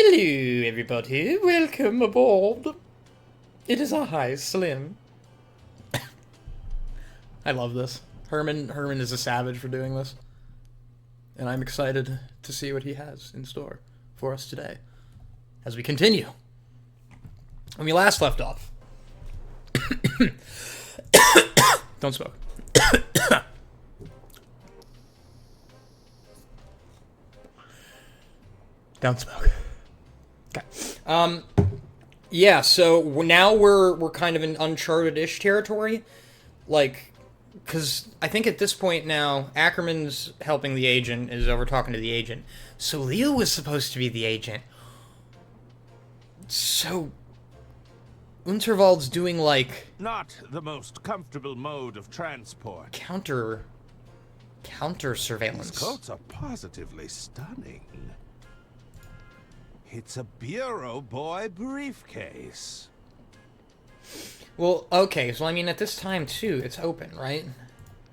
Hello, everybody. Welcome aboard. It is I, Slim. I love this. Herman is a savage for doing this. And I'm excited to see what he has in store for us today. As we continue. When we last left off. Don't smoke. Don't smoke. Okay. Yeah, so now we're kind of in uncharted-ish territory. Like, because I think at this point now, Ackerman's helping the agent, is over talking to the agent. So Leo was supposed to be the agent. So Unterwald's doing, like... Not the most comfortable mode of transport. Counter surveillance. These coats are positively stunning. It's a Bureau Boy briefcase. Well, okay, so I mean, at this time, too, it's open, right?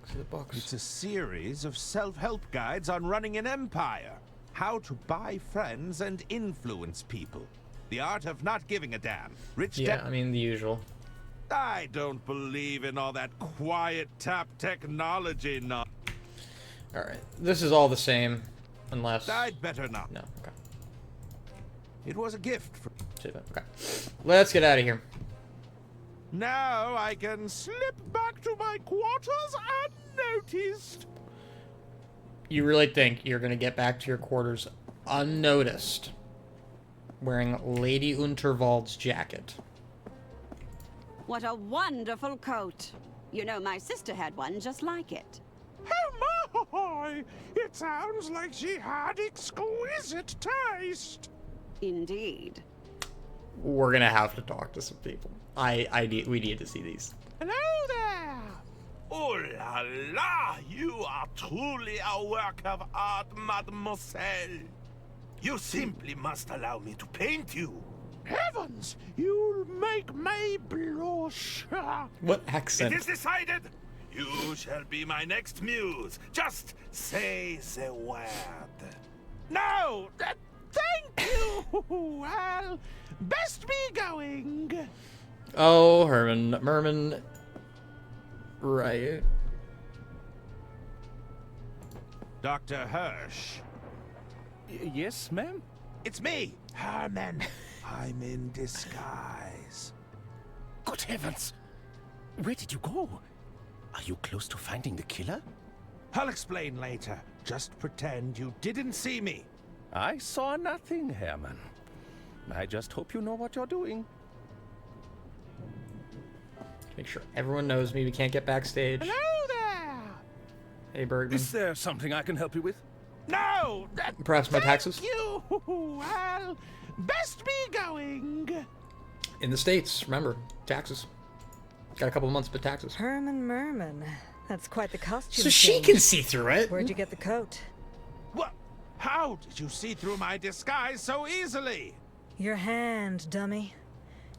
To the books. It's a series of self-help guides on running an empire. How to buy friends and influence people. The art of not giving a damn. Yeah, I mean, the usual. I don't believe in all that quiet tap technology, no. Alright, this is all the same, unless... I'd better not. No, okay. It was a gift for... Okay. Let's get out of here. Now I can slip back to my quarters unnoticed. You really think you're going to get back to your quarters unnoticed, wearing Lady Unterwald's jacket? What a wonderful coat. You know, my sister had one just like it. Oh my! It sounds like she had exquisite taste. Indeed. We're going to have to talk to some people. We need to see these. Hello there! Oh la la! You are truly a work of art, mademoiselle. You simply must allow me to paint you. Heavens! You'll make me blush. What accent? It is decided. You shall be my next muse. Just say the word. No! Thank you! Well, best be going. Oh, Merman. Right. Dr. Hirsch. Yes, ma'am? It's me, Herman. I'm in disguise. Good heavens! Where did you go? Are you close to finding the killer? I'll explain later. Just pretend you didn't see me. I saw nothing, Herman. I just hope you know what you're doing. Make sure everyone knows me. We can't get backstage. Hello there! Hey, Bergman. Is there something I can help you with? No! Perhaps my taxes? Thank you! Well, best be going. In the States, remember, taxes. Got a couple of months of taxes. Herman Merman. That's quite the costume. So she change. can see through it. Where'd you get the coat? What? How did you see through my disguise so easily? Your hand, dummy.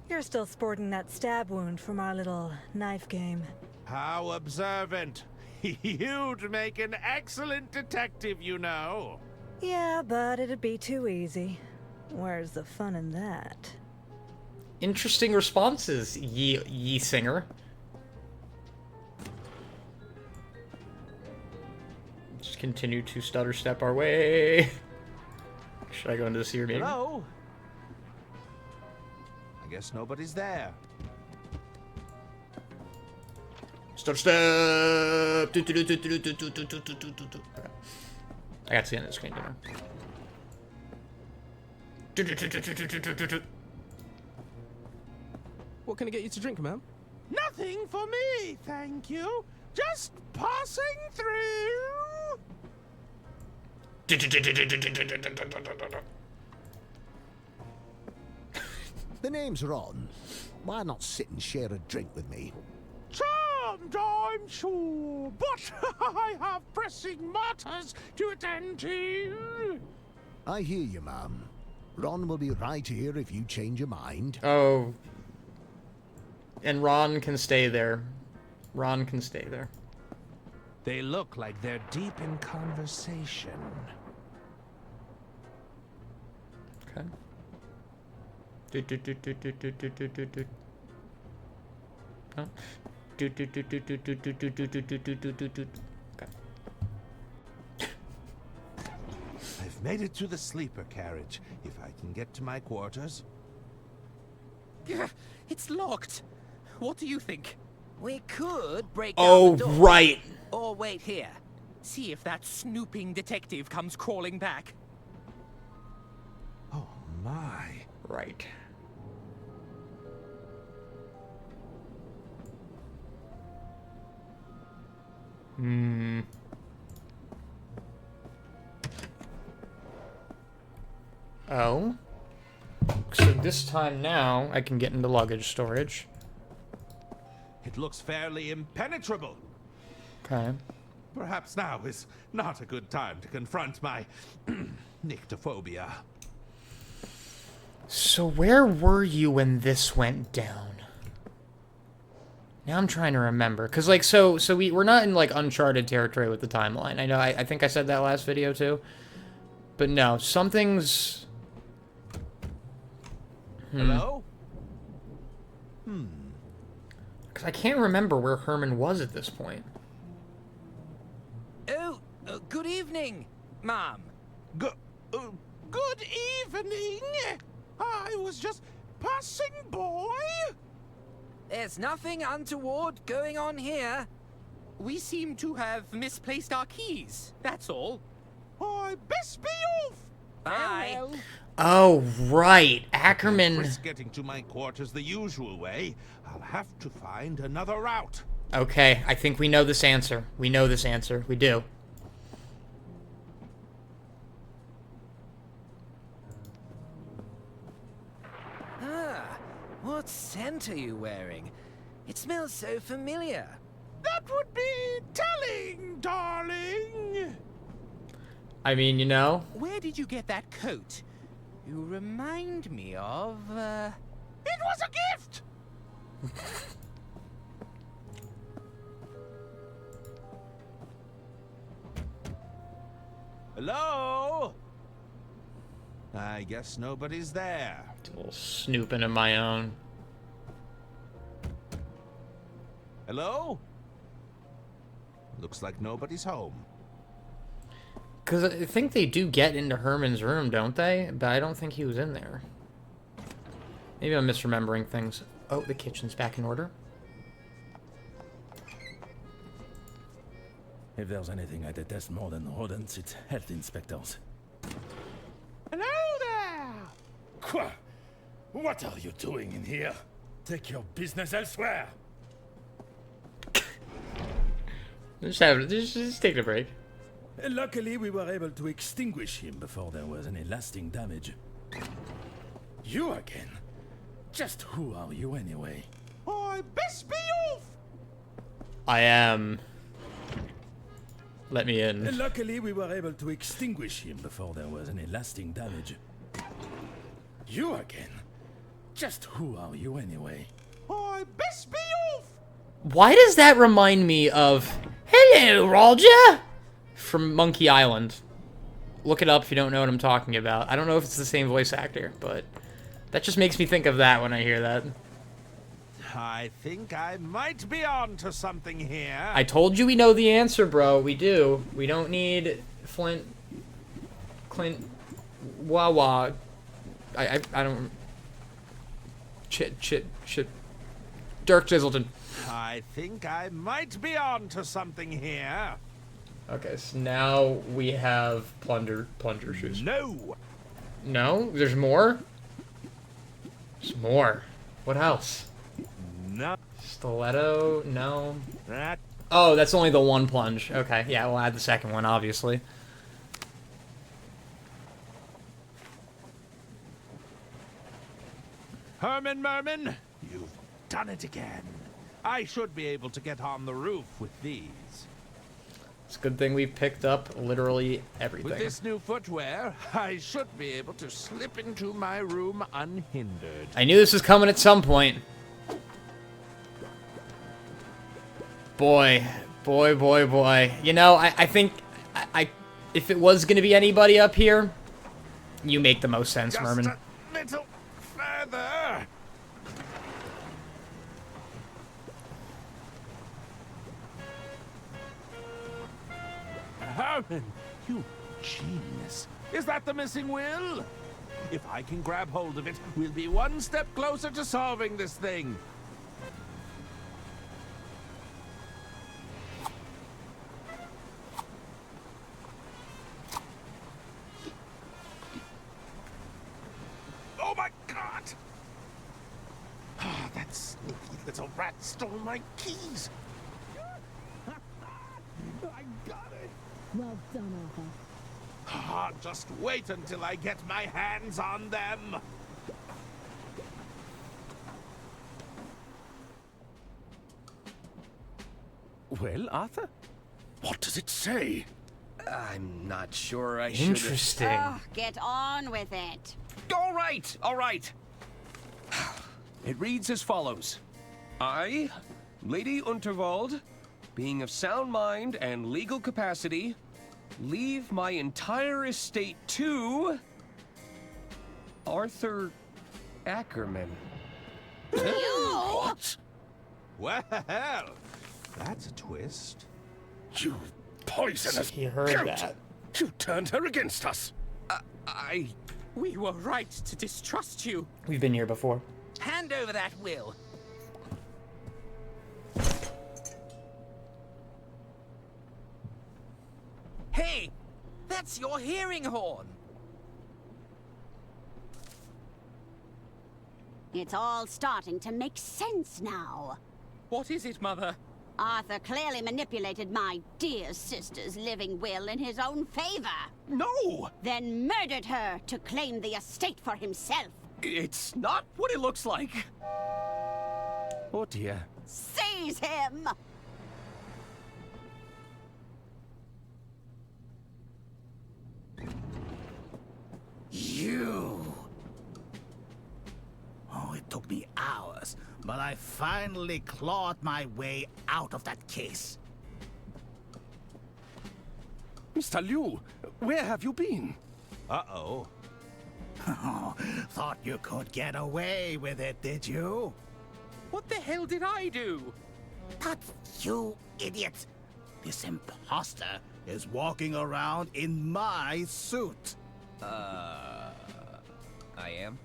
You're still sporting that stab wound from our little knife game. How observant. You'd make an excellent detective, you know. Yeah, but it'd be too easy. Where's the fun in that? Interesting responses, ye singer. Just continue to stutter step our way. Should I go into the seer meeting? Hello? I guess nobody's there. Stutter step. Okay. I got to see on the screen, don't I? What can I get you to drink, ma'am? Nothing for me, thank you. Just passing through. The name's Ron. Why not sit and share a drink with me? Charmed, I'm sure, but I have pressing matters to attend to. I hear you, ma'am. Ron will be right here if you change your mind. Oh. And Ron can stay there. Ron can stay there. They look like they're deep in conversation. Okay. No. Okay. I've made it to the sleeper carriage. If I can get to my quarters. It's locked. What do you think? We could break down Oh, the door. right. Or wait here. See if that snooping detective comes crawling back. Oh my. Right. Hmm. Oh. So this time now, I can get into luggage storage. It looks fairly impenetrable. Okay. Perhaps now is not a good time to confront my nyctophobia. So where were you when this went down? Now I'm trying to remember. Because, like, so we're not in, like, uncharted territory with the timeline. I know, I think I said that last video, too. But no, something's... Hello? Because I can't remember where Herman was at this point. Oh, good evening, Mom. Good evening. I was just passing by. There's nothing untoward going on here. We seem to have misplaced our keys. That's all. I best be off. Bye. Farewell. Oh, right. Ackerman... Risk getting to my quarters the usual way. I'll have to find another route. Okay, I think we know this answer. We know this answer. We do. Ah, what scent are you wearing? It smells so familiar. That would be telling, darling. I mean, you know... Where did you get that coat? You remind me of, It was a gift. Hello? I guess nobody's there. A little snooping of my own. Hello? Looks like nobody's home. Because I think they do get into Herman's room, don't they? But I don't think he was in there. Maybe I'm misremembering things. Oh, the kitchen's back in order. If there's anything I detest more than rodents, it's health inspectors. Hello there! Quoi? What are you doing in here? Take your business elsewhere! Just take a break. Luckily, we were able to extinguish him before there was any lasting damage. You again? Just who are you anyway? I best be off! I am... Let me in. Luckily, we were able to extinguish him before there was any lasting damage. You again? Just who are you anyway? I best be off! Why does that remind me of... Hello, Roger! From Monkey Island. Look it up if you don't know what I'm talking about. I don't know if it's the same voice actor, but... That just makes me think of that when I hear that. I think I might be on to something here. I told you we know the answer, bro. We do. We don't need Clint, Wawa. I don't... Chit. Dirk Jizzleton. I think I might be on to something here. Okay, so now we have plunger shoes. No! No? There's more? There's more. What else? No. Stiletto? No. That. Oh, that's only the one plunge. Okay, yeah, we'll add the second one, obviously. Herman Merman, you've done it again. I should be able to get on the roof with these. It's a good thing we picked up literally everything. With this new footwear, I should be able to slip into my room unhindered. I knew this was coming at some point. Boy. You know, I think if it was going to be anybody up here, you make the most sense, Just Merman. a little together! Herman, you genius. Is that the missing will? If I can grab hold of it, we'll be one step closer to solving this thing. Oh my God! Ah, that sneaky little rat stole my keys. I got it. Well done, Arthur. Ah, just wait until I get my hands on them. Well, Arthur? What does it say? I'm not sure I should. Interesting. Oh, get on with it. All right, all right. It reads as follows. I, Lady Unterwald, being of sound mind and legal capacity, leave my entire estate to Arthur Ackerman. What? Well, that's a twist. You poisonous He heard goat! that. You turned her against us. We were right to distrust you. We've been here before. Hand over that will. Hey, that's your hearing horn. It's all starting to make sense now. What is it, Mother? Arthur clearly manipulated my dear sister's living will in his own favor. No! Then murdered her to claim the estate for himself. It's not what it looks like. Oh dear. Seize him! You. Oh, it took me hours, but I finally clawed my way out of that case. Mr. Liu, where have you been? Uh-oh. Oh, thought you could get away with it, did you? What the hell did I do? But you idiot! This imposter is walking around in my suit. I am?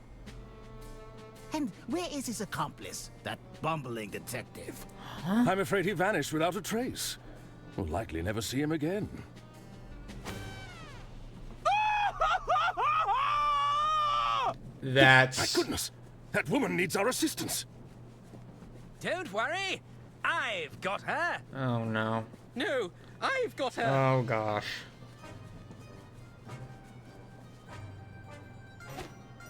And where is his accomplice, that bumbling detective? I'm afraid he vanished without a trace. We'll likely never see him again. That's... My goodness! That woman needs our assistance! Don't worry, I've got her. Oh, no. No, I've got her. Oh, gosh.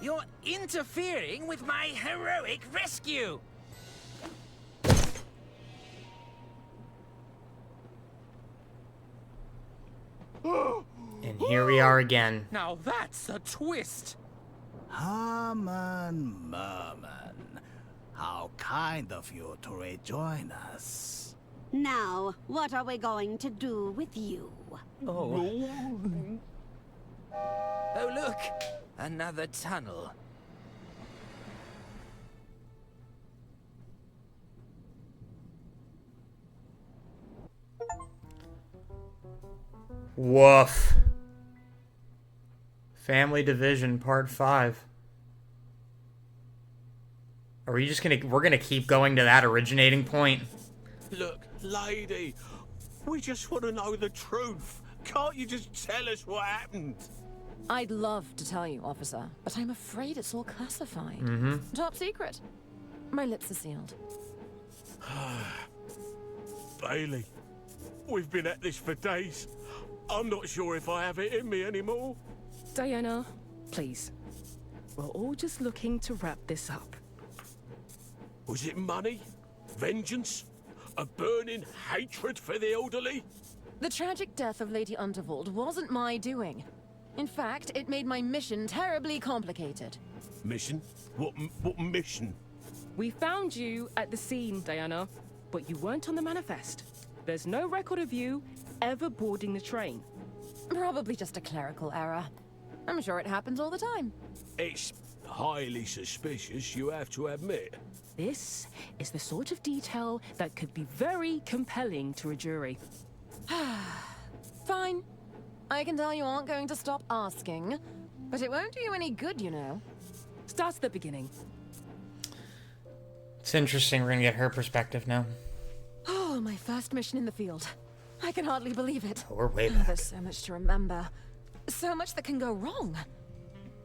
You're interfering with my heroic rescue. And here we are again. Now that's a twist. Harmon Merman, how kind of you to rejoin us. Now, what are we going to do with you? Oh, look, another tunnel. Woof. Family Division Part 5. Are we just we're gonna keep going to that originating point? Look, lady, we just want to know the truth. Can't you just tell us what happened? I'd love to tell you, officer, but I'm afraid it's all classified. Top secret. My lips are sealed. Bailey, we've been at this for days. I'm not sure if I have it in me anymore. Diana, please. We're all just looking to wrap this up. Was it money? Vengeance? A burning hatred for the elderly? The tragic death of Lady Unterwald wasn't my doing. In fact, it made my mission terribly complicated. Mission? What mission? We found you at the scene, Diana, but you weren't on the manifest. There's no record of you ever boarding the train. Probably just a clerical error. I'm sure it happens all the time. It's highly suspicious, you have to admit. This is the sort of detail that could be very compelling to a jury. Fine. I can tell you aren't going to stop asking, but it won't do you any good, you know. Starts at the beginning. It's interesting. We're gonna get her perspective now. Oh, my first mission in the field. I can hardly believe it. Oh, we're way Oh, back. there's so much to remember. So much that can go wrong.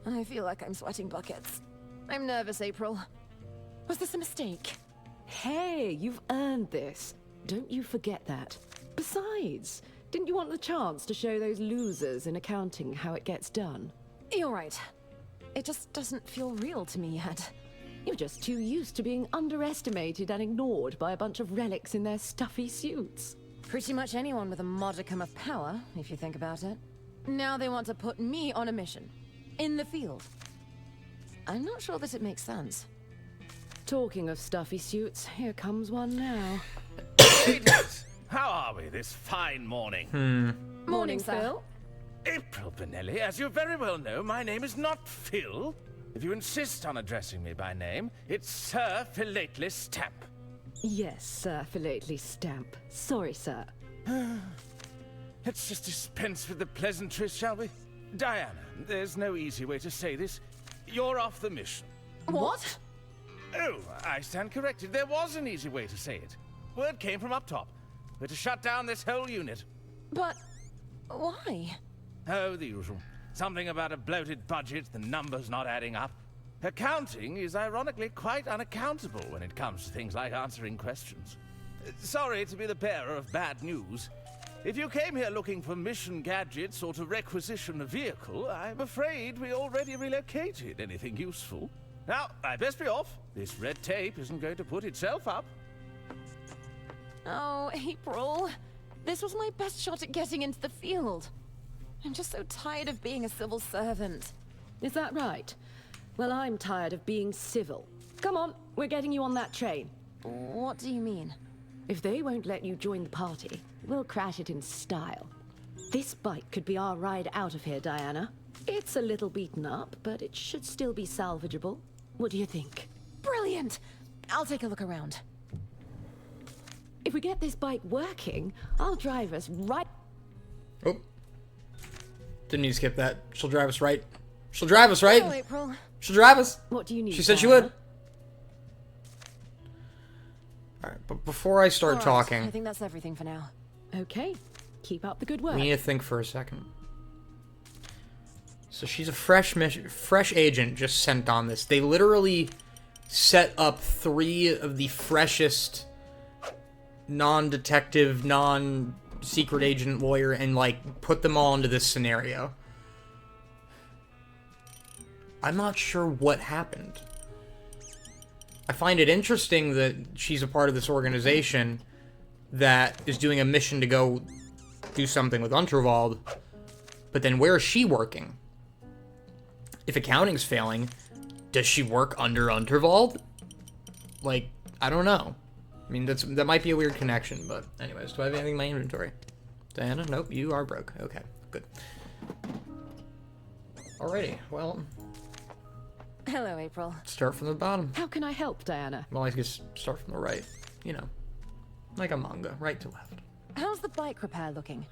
I feel like I'm sweating buckets. I'm nervous, April. Was this a mistake? Hey, you've earned this. Don't you forget that. Besides, didn't you want the chance to show those losers in accounting how it gets done? You're right. It just doesn't feel real to me yet. You're just too used to being underestimated and ignored by a bunch of relics in their stuffy suits. Pretty much anyone with a modicum of power, if you think about it. Now they want to put me on a mission. In the field. I'm not sure that it makes sense. Talking of stuffy suits, here comes one now. Ladies, how are we this fine morning? Morning, Phil. April Benelli, as you very well know, my name is not Phil. If you insist on addressing me by name, it's Sir Philately Stamp. Yes, Sir Philately Stamp. Sorry, sir. Let's just dispense with the pleasantries, shall we? Diana, there's no easy way to say this. You're off the mission. What? Oh, I stand corrected. There was an easy way to say it. Word came from up top. We're to shut down this whole unit. But why? Oh, the usual. Something about a bloated budget, the numbers not adding up. Accounting is ironically quite unaccountable when it comes to things like answering questions. Sorry to be the bearer of bad news. If you came here looking for mission gadgets or to requisition a vehicle, I'm afraid we already relocated anything useful. Now, I'd best be off. This red tape isn't going to put itself up. Oh, April. This was my best shot at getting into the field. I'm just so tired of being a civil servant. Is that right? Well, I'm tired of being civil. Come on, we're getting you on that train. What do you mean? If they won't let you join the party, we'll crash it in style. This bike could be our ride out of here, Diana. It's a little beaten up, but it should still be salvageable. What do you think? Brilliant! I'll take a look around. If we get this bike working, I'll drive us right... Oh. Didn't need to skip that. She'll drive us right. She'll drive us right. Hello, April. She'll drive us. What do you need? She said she Diana? would. Alright, but before I start All right, talking, I think that's everything for now. Okay, keep up the good work. we need to think for a second. So she's a fresh agent just sent on this. They literally set up 3 of the freshest non-detective, non-secret agent lawyer and, like, put them all into this scenario. I'm not sure what happened. I find it interesting that she's a part of this organization that is doing a mission to go do something with Unterwald, but then where is she working? If accounting's failing, does she work under Unterwald? Like, I don't know. I mean, that might be a weird connection, but anyways, do I have anything in my inventory? Diana? Nope, you are broke. Okay, good. Alrighty, well, Hello, April. start from the bottom. How can I help, Diana? Well, I guess start from the right. You know, like a manga, right to left. How's the bike repair looking?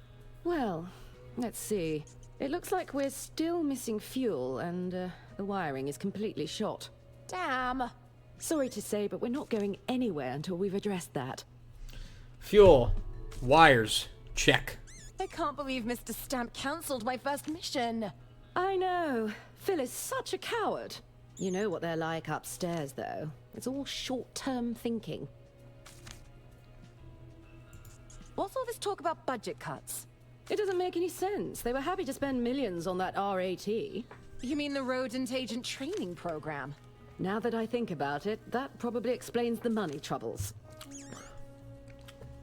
Well, let's see. It looks like we're still missing fuel, and the wiring is completely shot. Damn! Sorry to say, but we're not going anywhere until we've addressed that. Fuel, wires, check. I can't believe Mr. Stamp cancelled my first mission. I know. Phil is such a coward. You know what they're like upstairs, though. It's all short-term thinking. What's all this talk about budget cuts? It doesn't make any sense. They were happy to spend millions on that RAT. You mean the rodent agent training program? Now that I think about it, that probably explains the money troubles.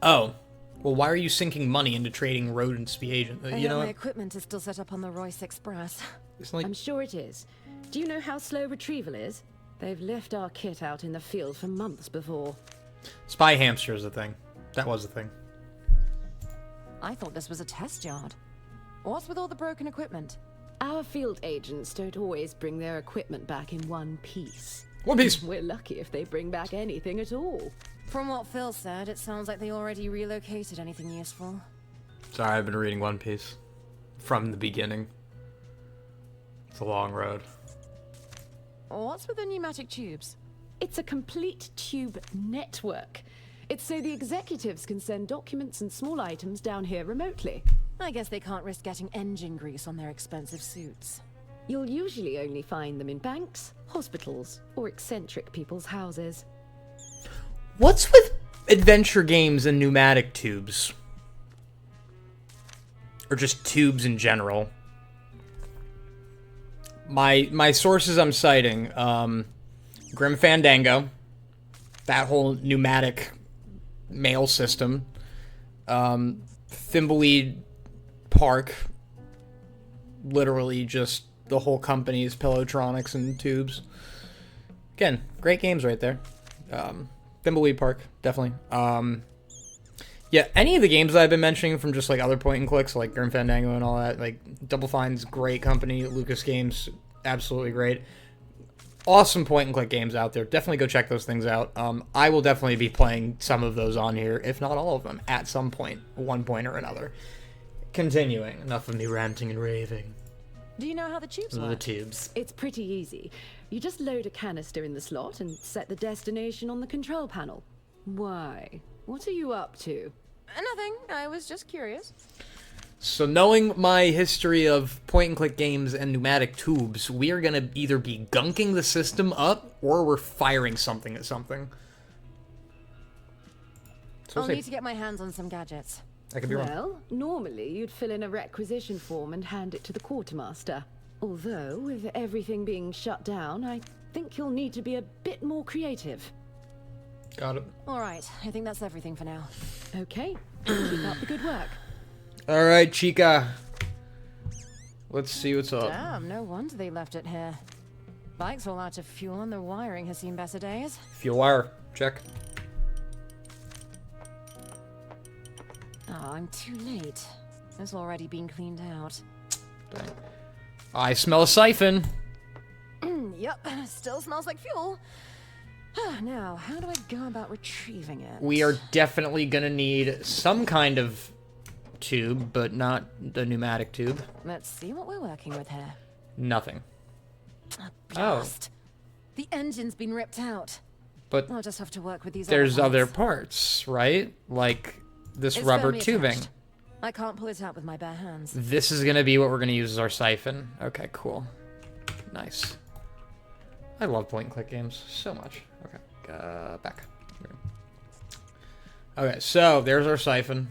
Oh, well, why are you sinking money into trading rodents to be agent? I You hope know my what? equipment is still set up on the Royce Express. It's like, I'm sure it is. Do you know how slow retrieval is? They've left our kit out in the field for months before. spy hamster is a thing. That was a thing. I thought this was a test yard. What's with all the broken equipment? Our field agents don't always bring their equipment back in one piece. One Piece. We're lucky if they bring back anything at all. From what Phil said, it sounds like they already relocated anything useful. Sorry, I've been reading One Piece from the beginning. It's a long road. What's with the pneumatic tubes? It's a complete tube network. It's so the executives can send documents and small items down here remotely. I guess they can't risk getting engine grease on their expensive suits. You'll usually only find them in banks, hospitals, or eccentric people's houses. What's with adventure games and pneumatic tubes? Or just tubes in general? My sources I'm citing, Grim Fandango, that whole pneumatic mail system, Thimbleweed Park, literally just the whole company's Pilotronics and tubes. Again, great games right there. Thimbleweed Park, definitely. Yeah, any of the games that I've been mentioning from just like other point and clicks, like Grim Fandango and all that, like Double Fine's great company, Lucas Games, absolutely great. Awesome point and click games out there. Definitely go check those things out. I will definitely be playing some of those on here, if not all of them, at some point, one point or another. Continuing, enough of me ranting and raving. Do you know how the tubes work? The tubes. It's pretty easy. You just load a canister in the slot and set the destination on the control panel. Why? What are you up to? Nothing. I was just curious. So knowing my history of point-and-click games and pneumatic tubes, we are going to either be gunking the system up, or we're firing something at something. So I'll need to get my hands on some gadgets. I could be wrong. Well, normally you'd fill in a requisition form and hand it to the quartermaster. Although, with everything being shut down, I think you'll need to be a bit more creative. Got it. All right. I think that's everything for now. Okay. Keep up the good work. All right, Chica. Let's see what's up. Damn, no wonder they left it here. Bike's all out of fuel and the wiring has seen better days. Fuel wire. Check. Oh, I'm too late. It's already been cleaned out. Dang. I smell a siphon. Yep, still smells like fuel. Now, how do I go about retrieving it? We are definitely gonna need some kind of tube, but not the pneumatic tube. Let's see what we're working with here. Nothing. Blast. The engine's been ripped out. But I'll just have to work with these there's other parts. parts, right? Like this It's rubber firmly tubing. attached. I can't pull it out with my bare hands. This is gonna be what we're gonna use as our siphon. Okay, cool. Nice. I love point-and-click games so much. Okay, back. Okay, so there's our siphon.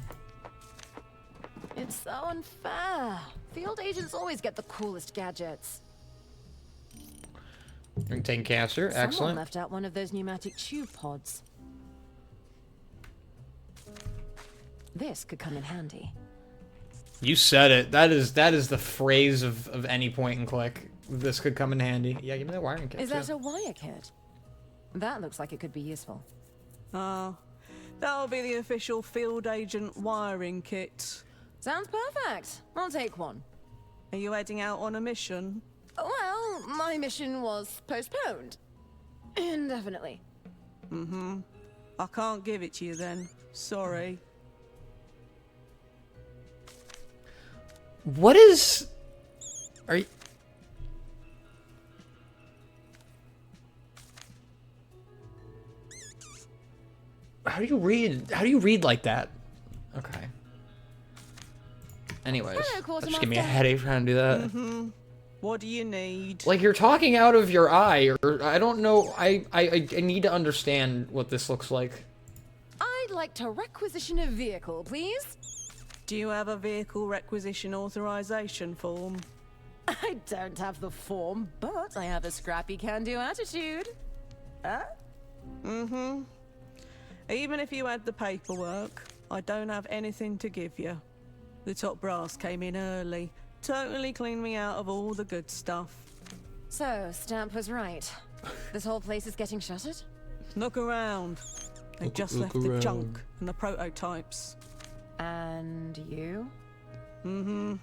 It's so unfair. Field agents always get the coolest gadgets. Contain canister, Someone excellent. left out one of those pneumatic tube pods. This could come in handy. You said it. That is the phrase of any point and click. This could come in handy. Yeah, give me that wiring kit. Is too. that a wire kit? That looks like it could be useful. Ah, that'll be the official field agent wiring kit. Sounds perfect. I'll take one. Are you heading out on a mission? Well, my mission was postponed. Indefinitely. Mm-hmm. I can't give it to you then. Sorry. What is... Are you... How do you read like that? Okay. Anyways, that just give me a headache trying to do that. Mm-hmm. What do you need? Like you're talking out of your eye, or I don't know. I need to understand what this looks like. I'd like to requisition a vehicle, please. Do you have a vehicle requisition authorization form? I don't have the form, but I have a scrappy can-do attitude. Mm-hmm. Even if you had the paperwork, I don't have anything to give you. The top brass came in early, totally cleaned me out of all the good stuff. So, Stamp was right. This whole place is getting shuttered? Look around. They just left the junk and the prototypes. And you? Mm-hmm.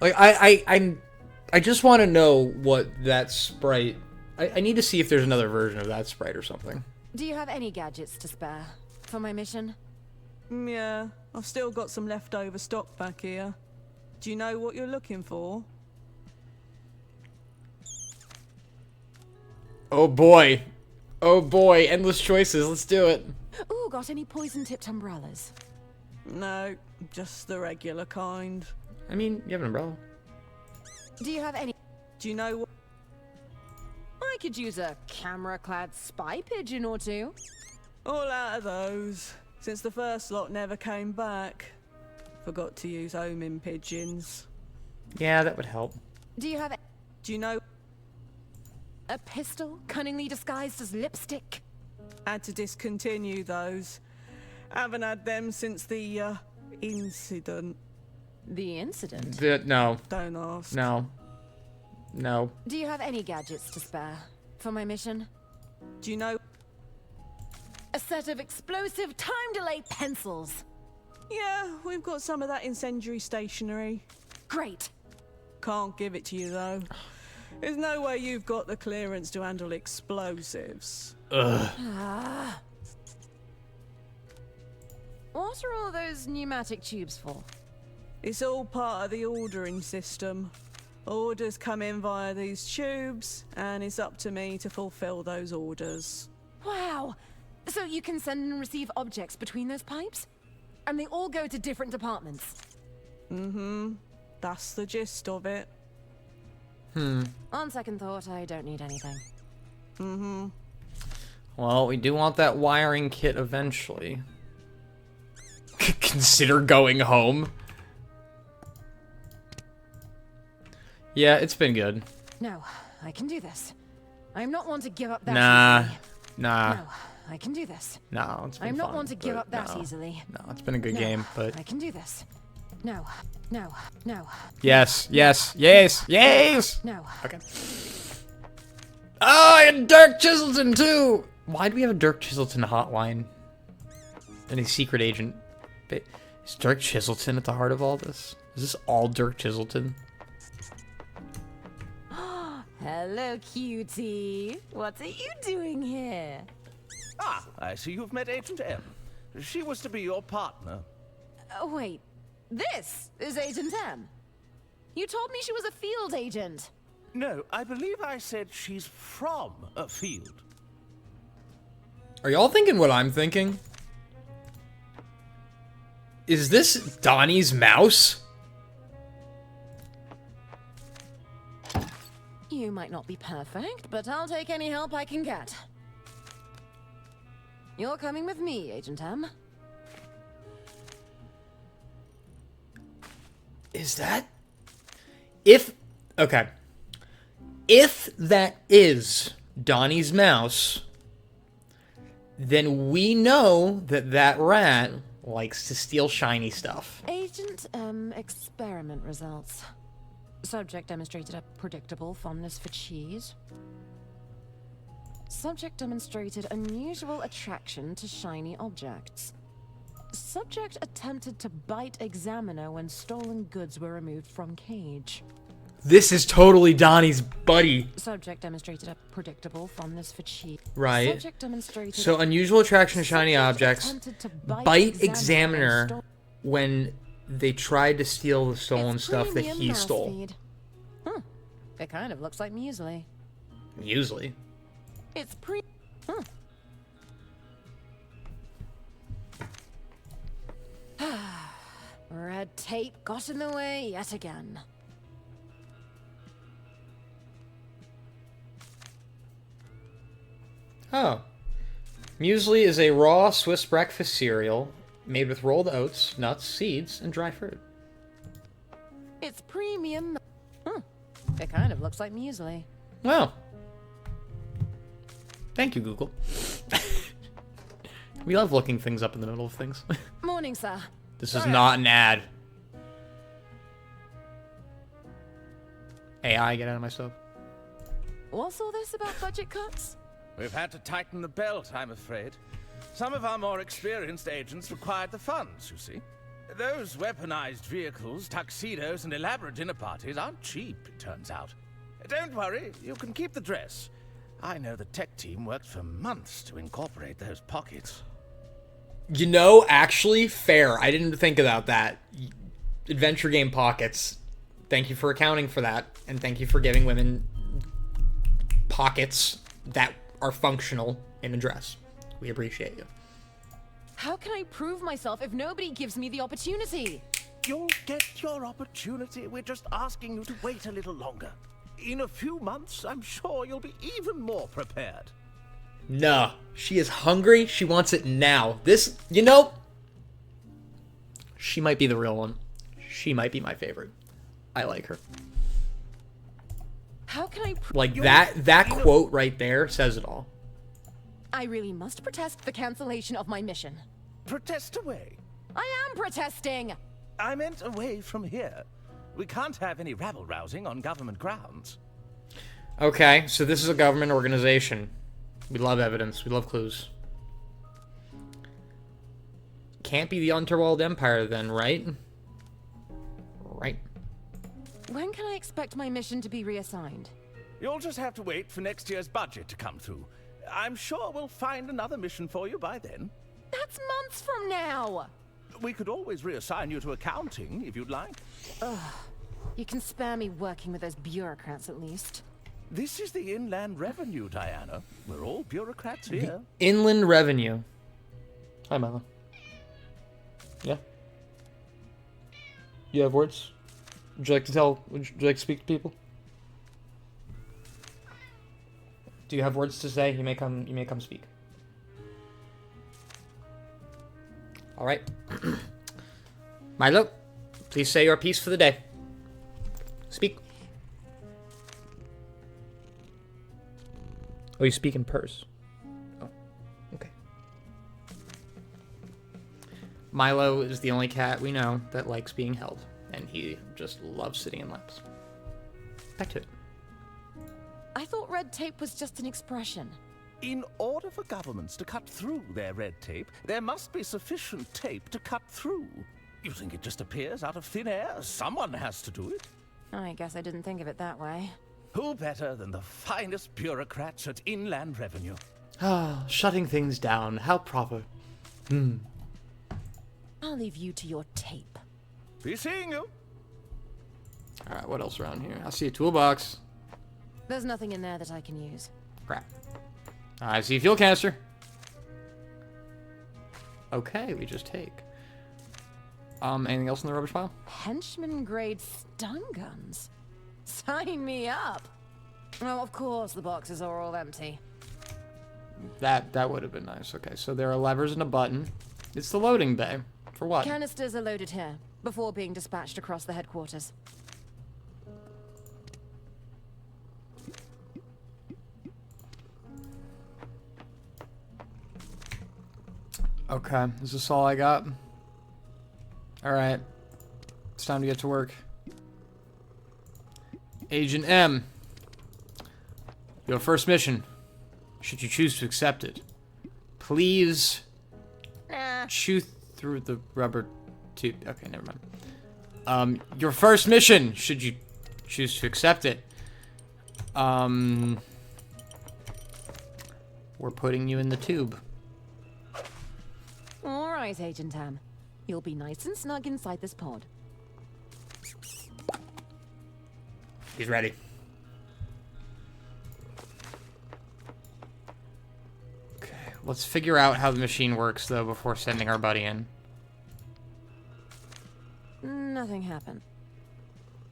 Like, I just want to know what that sprite... I need to see if there's another version of that sprite or something. Do you have any gadgets to spare for my mission? Yeah, I've still got some leftover stock back here. Do you know what you're looking for? Oh boy. Oh boy, endless choices. Let's do it. Ooh, got any poison-tipped umbrellas? No, just the regular kind. I mean, you have an umbrella. Do you have any... Do you know what? I could use a camera-clad spy pigeon or two. All out of those, since the first lot never came back. Forgot to use homing pigeons. Yeah, that would help. Do you have... Do you know... A pistol, cunningly disguised as lipstick? Had to discontinue those. Haven't had them since the, incident. The incident? No. Don't ask. No. No. Do you have any gadgets to spare for my mission? Do you know... A set of explosive time delay pencils. Yeah, we've got some of that incendiary stationery. Great. Can't give it to you, though. There's no way you've got the clearance to handle explosives. Ugh. What are all those pneumatic tubes for? It's all part of the ordering system. Orders come in via these tubes, and it's up to me to fulfill those orders. Wow! So you can send and receive objects between those pipes? And they all go to different departments? Mm-hmm. That's the gist of it. On second thought, I don't need anything. Mm-hmm. Well, we do want that wiring kit eventually. Consider going home. Yeah, it's been good. No, I can do this. I'm not one to give up that easily. Nah. No, I can do this. No, it's been I'm not fun, one to give but up that no. easily. No, it's been a good No, game, but... I can do this. No, no, no. Yes, yes, yes, yes! No. Okay. Oh, and Dirk Chiselton, too! Why do we have a Dirk Chiselton hotline? And a secret agent? Is Dirk Chiselton at the heart of all this? Is this all Dirk Chiselton? Hello, cutie. What are you doing here? Ah, I see you've met Agent M. She was to be your partner. Wait, this is Agent M. You told me she was a field agent. No, I believe I said she's from a field. Are y'all thinking what I'm thinking? Is this Donnie's mouse? You might not be perfect, but I'll take any help I can get. You're coming with me, Agent M. Is that... Okay. If that is Donnie's mouse, then we know that that rat likes to steal shiny stuff. Agent M experiment results. Subject demonstrated a predictable fondness for cheese. Subject demonstrated unusual attraction to shiny objects. Subject attempted to bite examiner when stolen goods were removed from cage. This is totally Donnie's buddy. Subject demonstrated a predictable fondness for cheese. Right. Subject demonstrated So unusual attraction to shiny objects. Bite examiner when they tried to steal the stolen stuff that he stole. Huh. It kind of looks like muesli. Muesli? It's Red tape got in the way yet again. Oh. Muesli is a raw Swiss breakfast cereal made with rolled oats, nuts, seeds, and dry fruit. It's premium. It kind of looks like muesli. Wow. Thank you, Google. We love looking things up in the middle of things. Morning, sir. This is not an ad. AI, get out of my stuff. What's all this about budget cuts? We've had to tighten the belt, I'm afraid. Some of our more experienced agents required the funds, you see. Those weaponized vehicles, tuxedos, and elaborate dinner parties aren't cheap, it turns out. Don't worry, you can keep the dress. I know the tech team worked for months to incorporate those pockets. You know, actually, fair. I didn't think about that. Adventure game pockets. Thank you for accounting for that. And thank you for giving women pockets that are functional in a dress. We appreciate you. How can I prove myself if nobody gives me the opportunity? You'll get your opportunity. We're just asking you to wait a little longer. In a few months, I'm sure you'll be even more prepared. No, she is hungry. She wants it now. This, you know, she might be the real one. She might be my favorite. I like her. How can I like that quote right there says it all. I really must protest the cancellation of my mission. Protest away. I am protesting! I meant away from here. We can't have any rabble-rousing on government grounds. Okay, so this is a government organization. We love evidence. We love clues. Can't be the Unterwald Empire then, right? Right. When can I expect my mission to be reassigned? You'll just have to wait for next year's budget to come through. I'm sure we'll find another mission for you by then. That's months from now! We could always reassign you to accounting, if you'd like. Ugh. You can spare me working with those bureaucrats, at least. This is the Inland Revenue, Diana. We're all bureaucrats here. Inland Revenue. Hi, Milo. Yeah? You have words? Would you like to tell... Would you like to speak to people? Do you have words to say? You may come speak. All right. Milo, please say your piece for the day. Speak. Oh, you speak in purse. Oh, okay. Milo is the only cat we know that likes being held, and he just loves sitting in laps. Back to it. I thought red tape was just an expression. In order for governments to cut through their red tape, there must be sufficient tape to cut through. You think it just appears out of thin air? Someone has to do it. I guess I didn't think of it that way. Who better than the finest bureaucrats at Inland Revenue? Ah, shutting things down. How proper. I'll leave you to your tape. Be seeing you. All right, what else around here? I see a toolbox. There's nothing in there that I can use. Crap. I see a fuel canister. Okay, we just take. Anything else in the rubbish pile? Henchman-grade stun guns? Sign me up! Oh, of course the boxes are all empty. That would have been nice. Okay, so there are levers and a button. It's the loading bay. For what? Canisters are loaded here, before being dispatched across the headquarters. Okay, is this all I got? Alright. It's time to get to work. Agent M. Your first mission, should you choose to accept it, please chew through the rubber tube. Okay, never mind. Your first mission, should you choose to accept it, we're putting you in the tube. All right, Agent M. You'll be nice and snug inside this pod. He's ready. Okay, let's figure out how the machine works, though, before sending our buddy in. Nothing happened.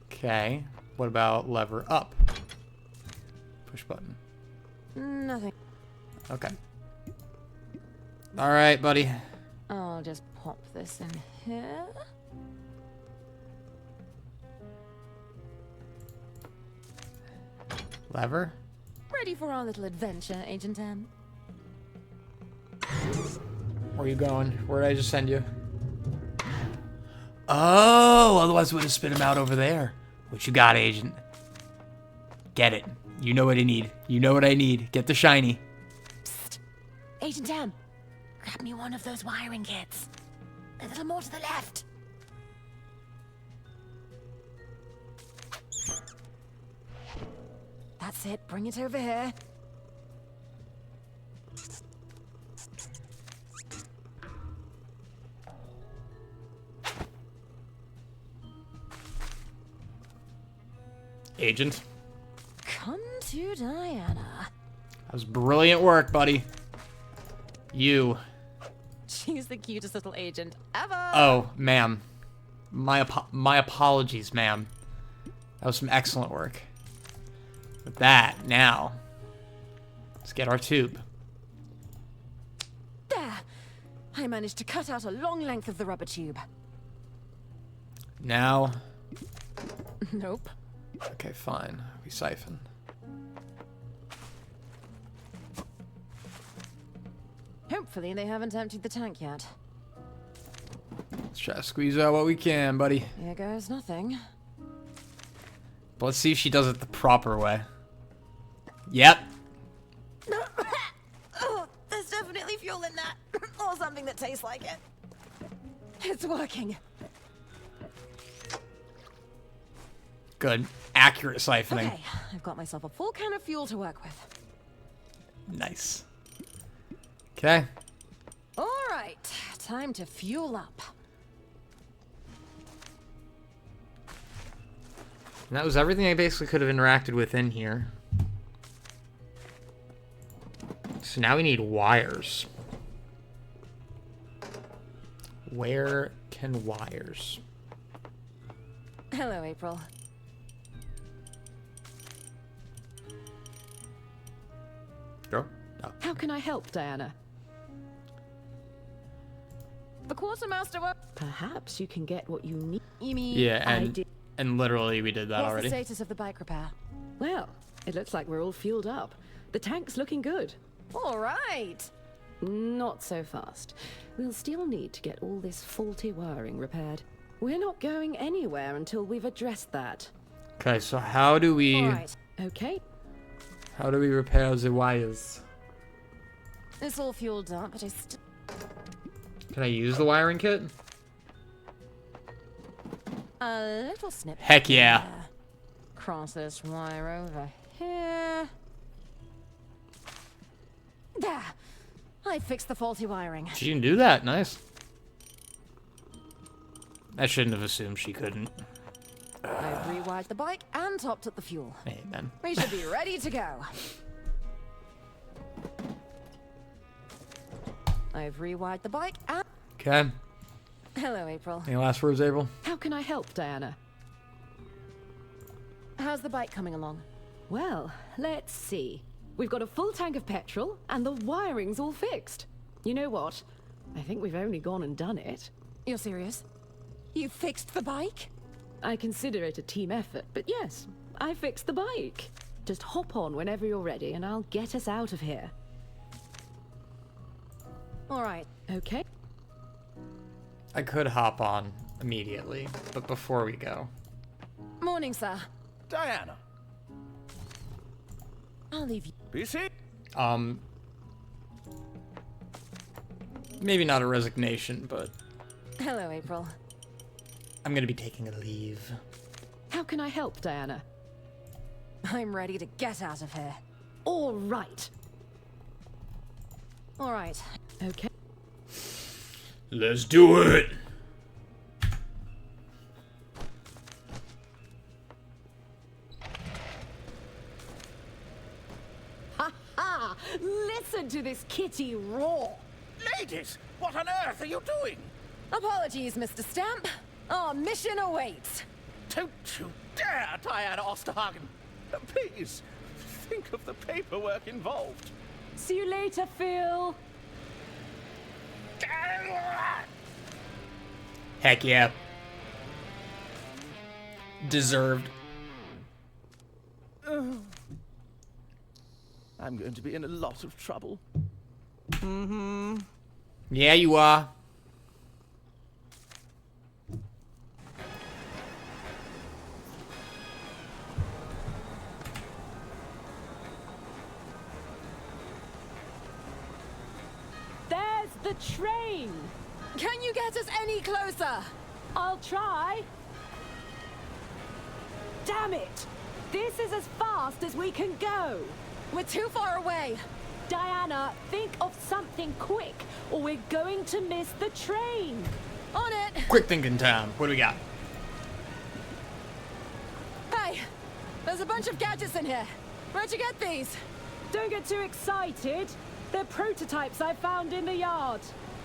Okay, what about lever up? Push button. Nothing. Okay. All right, buddy. I'll just pop this in here. Lever? Ready for our little adventure, Agent M? Where are you going? Where did I just send you? Oh, otherwise we would have spit him out over there. What you got, Agent? Get it. You know what I need. You know what I need. Get the shiny. Psst. Agent M, grab me one of those wiring kits. A little more to the left. That's it. Bring it over here. Agent. Come to Diana. That was brilliant work, buddy. You. She's the cutest little agent ever. Oh, ma'am. My apologies, ma'am. That was some excellent work. With that, now, let's get our tube. There. I managed to cut out a long length of the rubber tube. Now. Nope. Okay, fine. We siphon. Hopefully they haven't emptied the tank yet. Let's try to squeeze out what we can, buddy. Here goes nothing. But let's see if she does it the proper way. Yep. Oh, there's definitely fuel in that. Or something that tastes like it. It's working. Good. Accurate siphoning. Okay, I've got myself a full can of fuel to work with. Nice. Okay. All right, time to fuel up. And that was everything I basically could have interacted with in here. So now we need wires. Where can wires? Hello, April. Go. Oh. How can I help, Diana? The quartermaster work. Perhaps you can get what you need. You mean? Yeah, and literally we did that What's already. the status of the bike repair? Well, it looks like we're all fueled up. The tank's looking good. All right. Not so fast. We'll still need to get all this faulty wiring repaired. We're not going anywhere until we've addressed that. Okay, so how do we... All right. Okay. How do we repair the wires? It's all fueled up, but I still... Can I use the wiring kit? A little snip. Heck yeah. There. Cross this wire over here. There. I fixed the faulty wiring. She can do that. Nice. I shouldn't have assumed she couldn't. I've rewired the bike and topped up the fuel. Amen. We should be ready to go. I've rewired the bike and... Okay. Hello, April. Any last words, April? How can I help, Diana? How's the bike coming along? Well, let's see. We've got a full tank of petrol, and the wiring's all fixed. You know what? I think we've only gone and done it. You're serious? You fixed the bike? I consider it a team effort, but yes, I fixed the bike. Just hop on whenever you're ready, and I'll get us out of here. All right. Okay. I could hop on immediately, but before we go... Morning, sir. Diana. I'll leave you. Be seated. Maybe not a resignation, but Hello, April. I'm gonna be taking a leave. How can I help, Diana? I'm ready to get out of here. All right. All right. Okay. Let's do it! Ha ha! Listen to this kitty roar! Ladies, what on earth are you doing? Apologies, Mr. Stamp. Our mission awaits. Don't you dare, Diana Osterhagen. Please, think of the paperwork involved. See you later, Phil. Heck yeah. Deserved. I'm going to be in a lot of trouble. Mm-hmm. Yeah, you are. There's the train! Can you get us any closer? I'll try. Damn it! This is as fast as we can go. We're too far away. Diana, think of something quick, or we're going to miss the train. On it. Quick thinking time. What do we got? Hey, there's a bunch of gadgets in here. Where'd you get these? Don't get too excited. They're prototypes I found in the yard.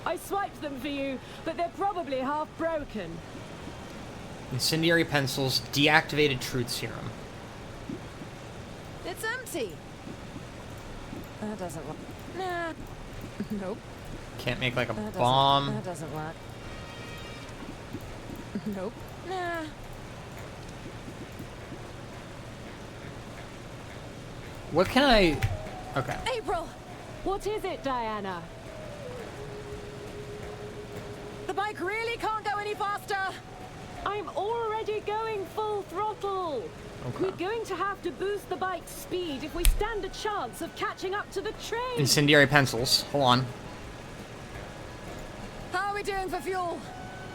I swiped them for you, but they're probably half broken. Incendiary pencils, deactivated truth serum. It's empty. That doesn't work. Nah. Nope. Can't make like a That bomb. That doesn't work. Nope. Nah. What can I... Okay. April! What is it, Diana? The bike really can't go any faster. I'm already going full throttle. Okay. We're going to have to boost the bike's speed if we stand a chance of catching up to the train. Incendiary pencils. Hold on. How are we doing for fuel?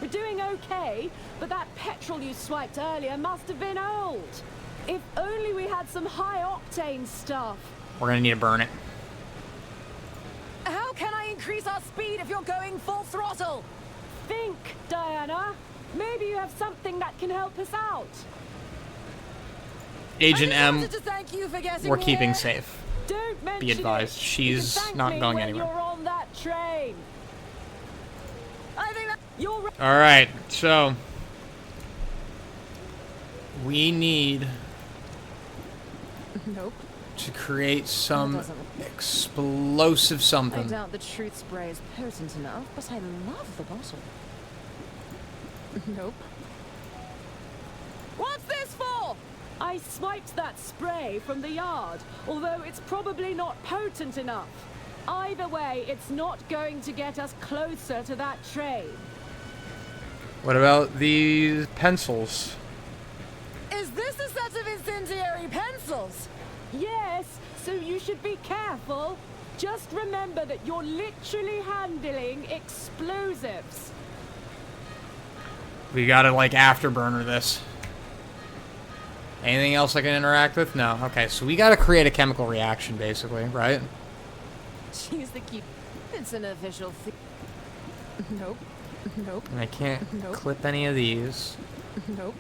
We're doing okay, but that petrol you swiped earlier must have been old. If only we had some high-octane stuff. We're gonna need to burn it. How can I increase our speed if you're going full throttle? Think, Diana. Maybe you have something that can help us out. Agent M, wanted to thank you for getting we're me keeping here. safe. Don't mention Be advised, it. she's You can thank not me going when anywhere. You're on that train. I think that You're right. Alright, so... We need Nope. to create That some doesn't- explosive I something. doubt the truth spray is potent enough, but I love the bottle. Nope. What's this for? I swiped that spray from the yard, although it's probably not potent enough. Either way, it's not going to get us closer to that train. What about these pencils? Is this a set of incendiary pencils? Yes, so you should be careful. Just remember that you're literally handling explosives. We gotta, like, afterburner this. Anything else I can interact with? No. Okay, so we gotta create a chemical reaction, basically, right? She's the key. It's an official thing. Nope. Nope. And I can't Nope. clip any of these. Nope.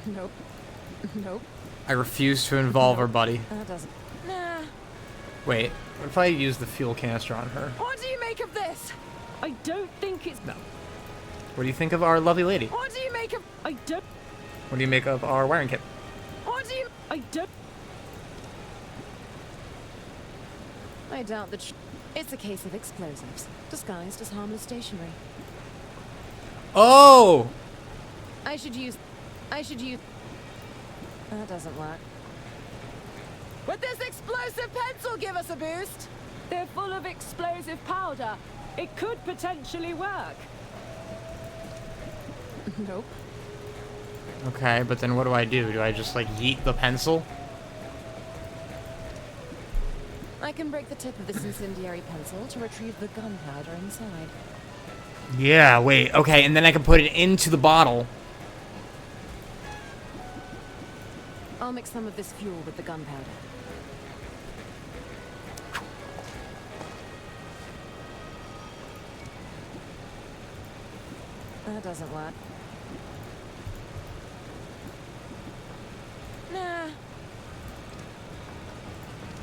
Nope. Nope. I refuse to involve our buddy. That doesn't. Nah. Wait, what if I use the fuel canister on her? What do you make of this? I don't think it's... No. What do you think of our lovely lady? What do you make of? I don't... What do you make of our wiring kit? What do you? I don't... I doubt that. It's a case of explosives disguised as harmless stationery. Oh! I should use. That doesn't work. Would this explosive pencil give us a boost? They're full of explosive powder. It could potentially work. Nope. Okay, but then what do I do? Do I just, like, yeet the pencil? I can break the tip of this incendiary pencil to retrieve the gunpowder inside. Yeah, wait, okay, and then I can put it into the bottle. I'll mix some of this fuel with the gunpowder. That doesn't work. Nah.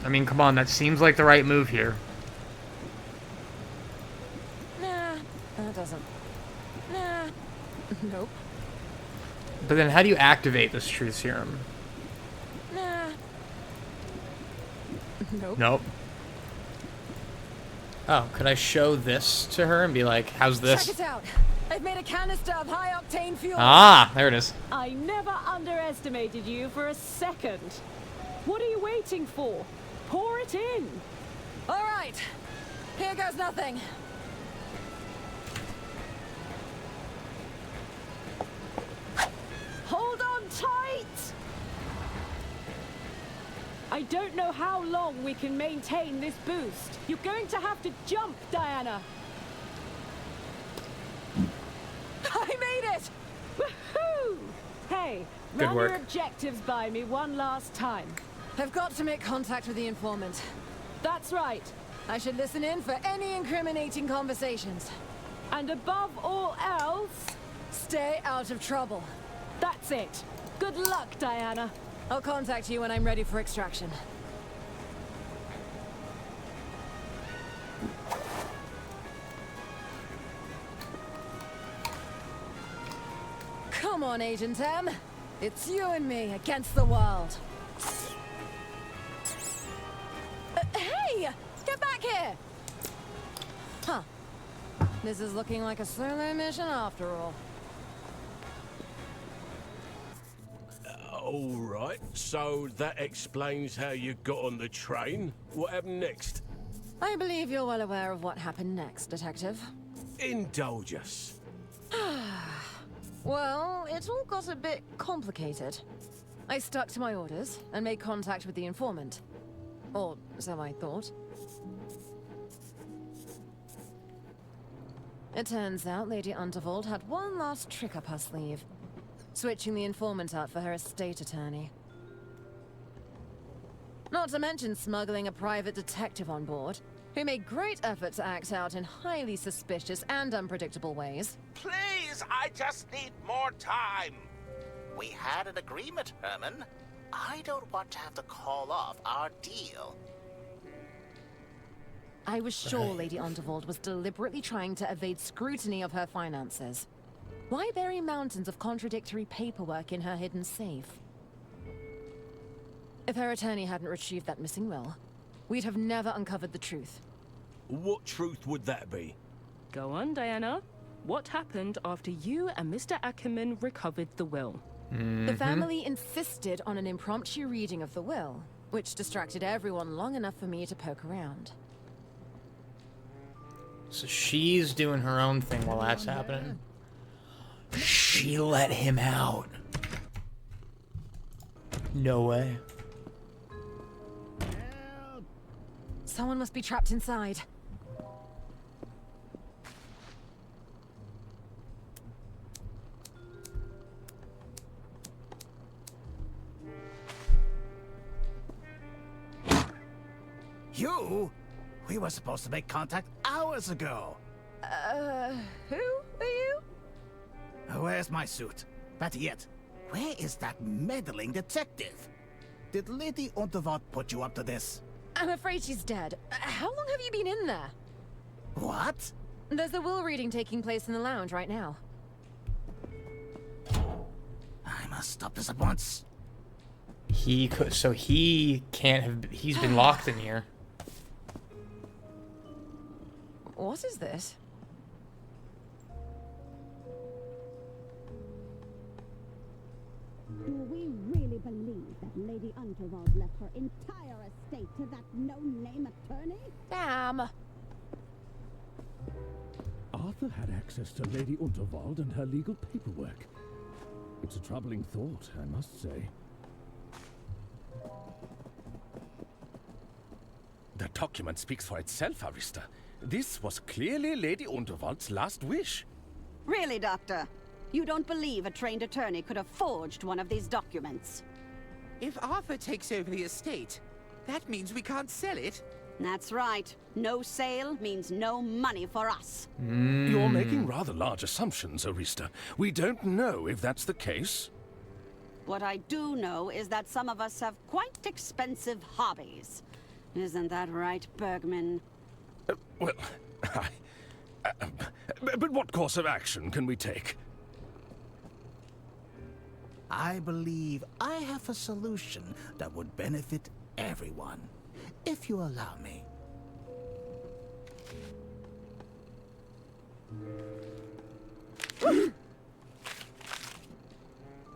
I mean, come on, that seems like the right move here. Nah. That doesn't. Nah. Nope. But then how do you activate this truth serum? Nah. Nope. Nope. Oh, could I show this to her and be like, how's this? Check it out. I've made a canister of high-octane fuel. Ah, there it is. I never underestimated you for a second. What are you waiting for? Pour it in. All right. Here goes nothing. Hold on tight! I don't know how long we can maintain this boost. You're going to have to jump, Diana. I made it! Woohoo! Hey, Okay, Good run work. your objectives by me one last time. I've got to make contact with the informant. That's right. I should listen in for any incriminating conversations. And above all else, stay out of trouble. That's it. Good luck, Diana. I'll contact you when I'm ready for extraction. Come on, Agent M. It's you and me against the world. Hey! Get back here! Huh. This is looking like a solo mission after all. All right, so that explains how you got on the train. What happened next? I believe you're well aware of what happened next, Detective. Indulge us. Well, it all got a bit complicated. I stuck to my orders and made contact with the informant. Or so I thought. It turns out Lady Unterwald had one last trick up her sleeve. Switching the informant out for her estate attorney. Not to mention smuggling a private detective on board, who made great effort to act out in highly suspicious and unpredictable ways. Please, I just need more time. We had an agreement, Herman. I don't want to have to call off our deal. I was sure Lady Unterwald was deliberately trying to evade scrutiny of her finances. Why bury mountains of contradictory paperwork in her hidden safe? If her attorney hadn't retrieved that missing will, we'd have never uncovered the truth. What truth would that be? Go on, Diana. What happened after you and Mr. Ackerman recovered the will? The family insisted on an impromptu reading of the will, which distracted everyone long enough for me to poke around. So she's doing her own thing while that's happening. She let him out. No way. Someone must be trapped inside. You? We were supposed to make contact hours ago. Who are you? Where's my suit? Better yet, where is that meddling detective? Did Lady Unterwald put you up to this? I'm afraid she's dead. How long have you been in there? What? There's a will reading taking place in the lounge right now. I must stop this at once. He could, so he can't have, he's been locked in here. What is this? Do we really believe that Lady Unterwald left her entire estate to that no-name attorney? Damn! Arthur had access to Lady Unterwald and her legal paperwork. It's a troubling thought, I must say. The document speaks for itself, Arista. This was clearly Lady Unterwald's last wish. Really, Doctor? You don't believe a trained attorney could have forged one of these documents? If Arthur takes over the estate, that means we can't sell it. That's right. No sale means no money for us. You're making rather large assumptions, Arista. We don't know if that's the case. What I do know is that some of us have quite expensive hobbies. Isn't that right, Bergman? Well, but what course of action can we take? I believe I have a solution that would benefit everyone, if you allow me.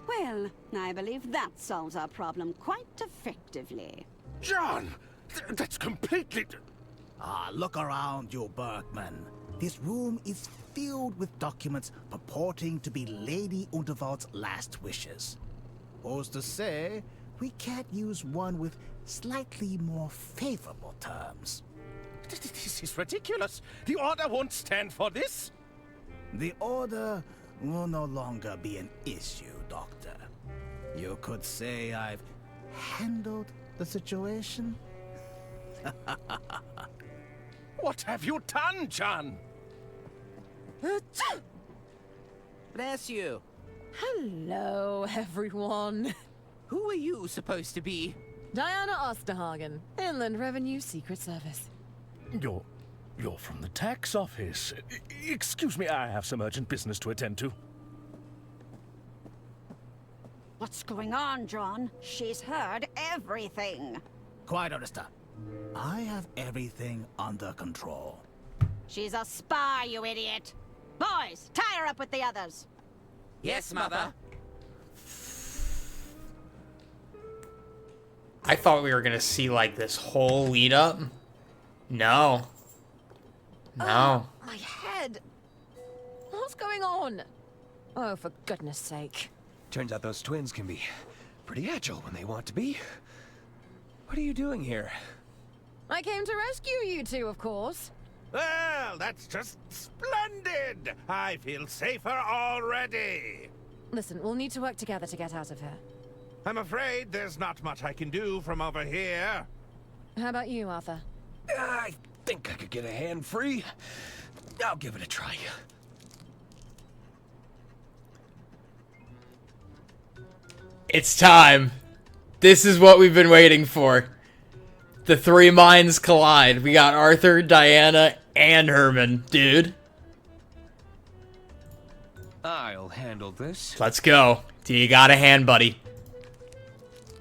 Well, I believe that solves our problem quite effectively. John! That's completely... Look around you, Bergman. This room is filled with documents purporting to be Lady Unterwald's last wishes. Who's to say we can't use one with slightly more favorable terms? This is ridiculous. The Order won't stand for this. The Order will no longer be an issue, Doctor. You could say I've handled the situation. What have you done, John? Bless you. Hello, everyone. Who are you supposed to be? Diana Osterhagen, Inland Revenue Secret Service. You're from the tax office. Excuse me, I have some urgent business to attend to. What's going on, John? She's heard everything. Quiet, Odessa. I have everything under control. She's a spy, you idiot. Boys, tie her up with the others. Yes, Mother. I thought we were gonna see, like, this whole lead up. No. No. My head. What's going on? Oh, for goodness sake. Turns out those twins can be pretty agile when they want to be. What are you doing here? I came to rescue you two, of course. Well, that's just splendid! I feel safer already. Listen, we'll need to work together to get out of here. I'm afraid there's not much I can do from over here. How about you, Arthur? I think I could get a hand free. I'll give it a try. It's time. This is what we've been waiting for. The three minds collide. We got Arthur, Diana, and Herman. Dude. I'll handle this. Let's go. Do you got a hand, buddy?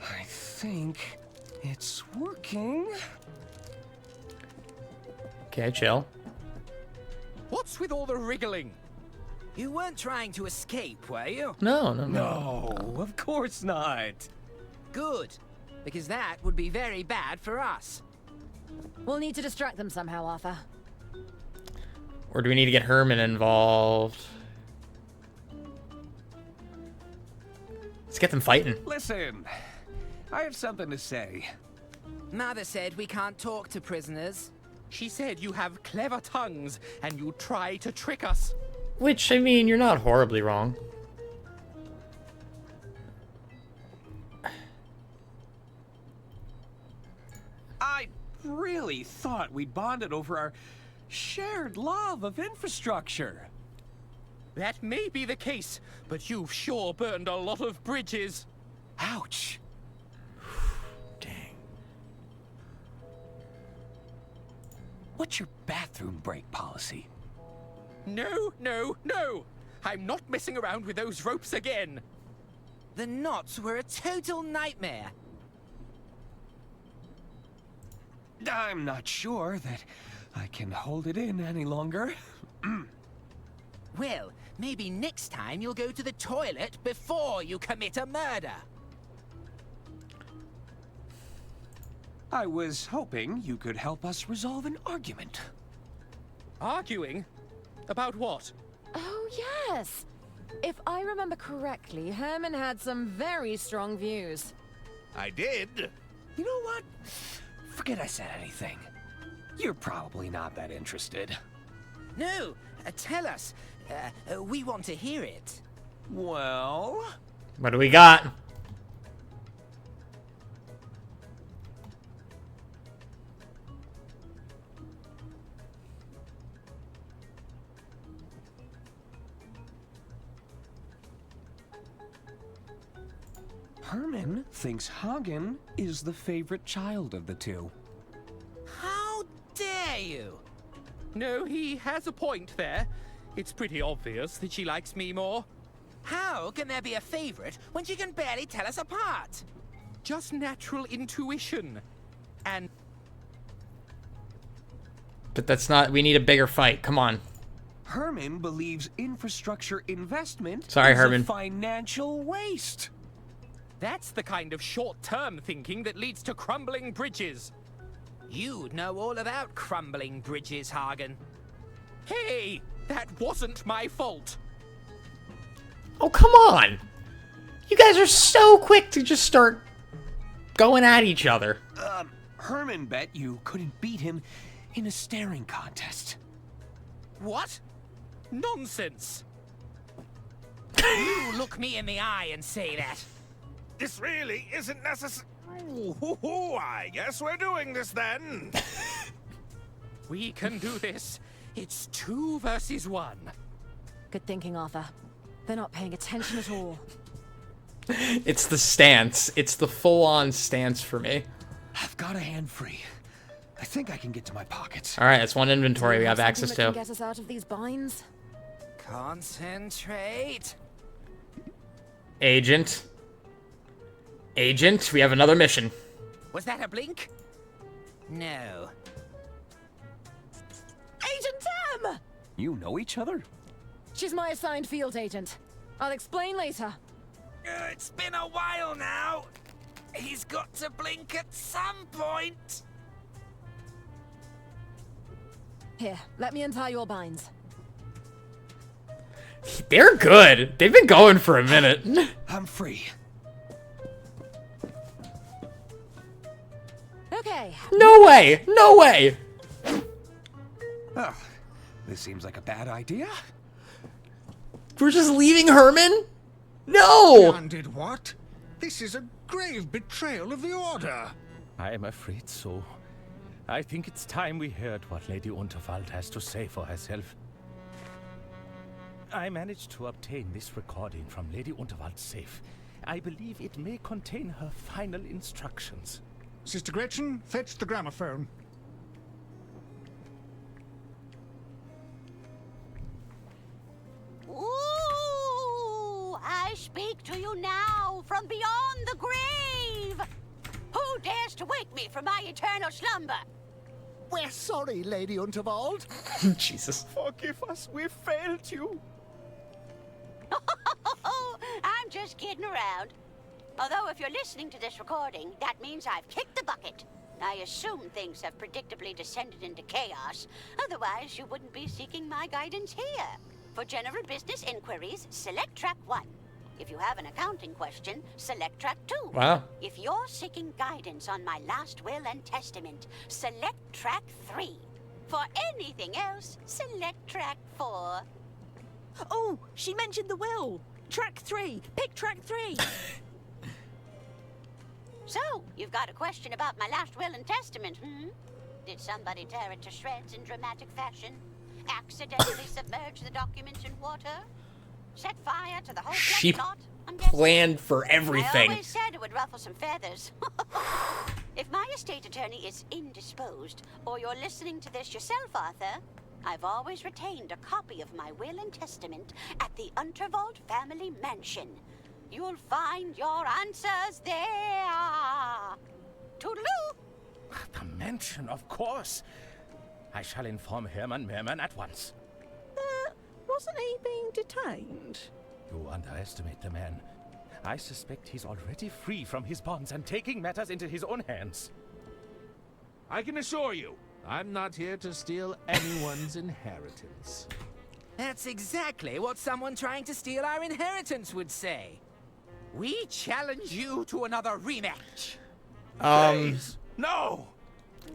I think it's working. Okay, chill. What's with all the wriggling? You weren't trying to escape, were you? No. No, of course not. Good, because that would be very bad for us. We'll need to distract them somehow, Arthur. Or do we need to get Herman involved? Let's get them fighting. Listen, I have something to say. Mother said we can't talk to prisoners. She said you have clever tongues and you try to trick us. Which, I mean, you're not horribly wrong. I really thought we bonded over our shared love of infrastructure. That may be the case, but you've sure burned a lot of bridges. Ouch. Dang. What's your bathroom break policy? No. I'm not messing around with those ropes again. The knots were a total nightmare. I'm not sure that I can hold it in any longer. Well, maybe next time you'll go to the toilet before you commit a murder. I was hoping you could help us resolve an argument. Arguing? About what? Oh, yes. If I remember correctly, Herman had some very strong views. I did. You know what? Forget I said anything. You're probably not that interested. No, tell us. We want to hear it. Well... What do we got? Herman thinks Hagen is the favorite child of the two. How dare you? No, he has a point there. It's pretty obvious that she likes me more. How can there be a favorite when she can barely tell us apart? Just natural intuition. And... But that's not... We need a bigger fight. Come on. Herman believes infrastructure investment Sorry, is Herman. a financial waste. That's the kind of short-term thinking that leads to crumbling bridges. You know all about crumbling bridges, Hagen. Hey, that wasn't my fault. Oh, come on. You guys are so quick to just start going at each other. Herman bet you couldn't beat him in a staring contest. What? Nonsense. You look me in the eye and say that. This really isn't necessary. I guess we're doing this then. We can do this. It's 2 versus 1. Good thinking, Arthur. They're not paying attention at all. It's the stance. It's the full-on stance for me. I've got a hand free. I think I can get to my pockets. All right, that's one inventory we have access Something that to. can get us out of these binds? Concentrate. Agent, we have another mission. Was that a blink? No. Agent M! You know each other? She's my assigned field agent. I'll explain later. It's been a while now. He's got to blink at some point. Here, let me untie your binds. They're good. They've been going for a minute. I'm free. Okay. No way. No way. Oh, this seems like a bad idea. We're just leaving Herman? No. Jan did what? This is a grave betrayal of the Order. I am afraid so. I think it's time we heard what Lady Unterwald has to say for herself. I managed to obtain this recording from Lady Unterwald's safe. I believe it may contain her final instructions. Sister Gretchen, fetch the gramophone. Ooh, I speak to you now from beyond the grave. Who dares to wake me from my eternal slumber? We're sorry, Lady Unterwald. Jesus. Forgive us, we failed you. I'm just kidding around. Although if you're listening to this recording, that means I've kicked the bucket. I assume things have predictably descended into chaos. Otherwise, you wouldn't be seeking my guidance here. For general business inquiries, select track 1. If you have an accounting question, select track 2. Wow. If you're seeking guidance on my last will and testament, select track 3. For anything else, select track 4. Oh, she mentioned the will. Track 3. Pick track 3. So, you've got a question about my last will and testament, hmm? Did somebody tear it to shreds in dramatic fashion? Accidentally submerge the documents in water? Set fire to the whole She plot? I'm guessing. planned for I everything. always said it would ruffle some feathers. If my estate attorney is indisposed, or you're listening to this yourself, Arthur, I've always retained a copy of my will and testament at the Unterwald family mansion. You'll find your answers there. Toodaloo! The mansion, of course. I shall inform Hermann Merman at once. Wasn't he being detained? You underestimate the man. I suspect he's already free from his bonds and taking matters into his own hands. I can assure you, I'm not here to steal anyone's inheritance. That's exactly what someone trying to steal our inheritance would say. We challenge you to another rematch. No!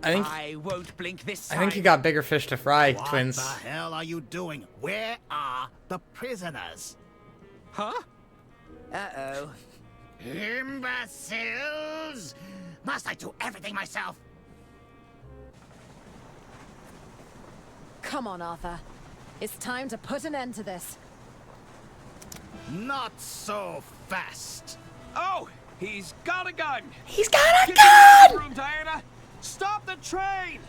I won't blink this time. I think you got bigger fish to fry, What twins. the hell are you doing? Where are the prisoners? Huh? Uh-oh. Imbeciles! Must I do everything myself? Come on, Arthur. It's time to put an end to this. Not so fast. Oh, he's got a gun. He's got a Get out of the gun! room, Diana. Stop the train.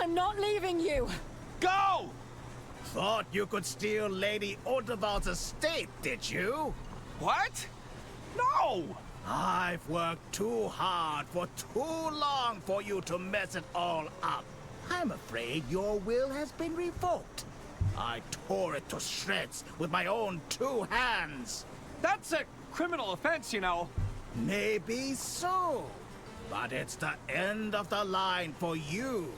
I'm not leaving you. Go. Thought you could steal Lady Unterwald's estate, did you? What? No. I've worked too hard for too long for you to mess it all up. I'm afraid your will has been revoked. I tore it to shreds with my own 2 hands. That's a criminal offense, you know. Maybe so. But it's the end of the line for you,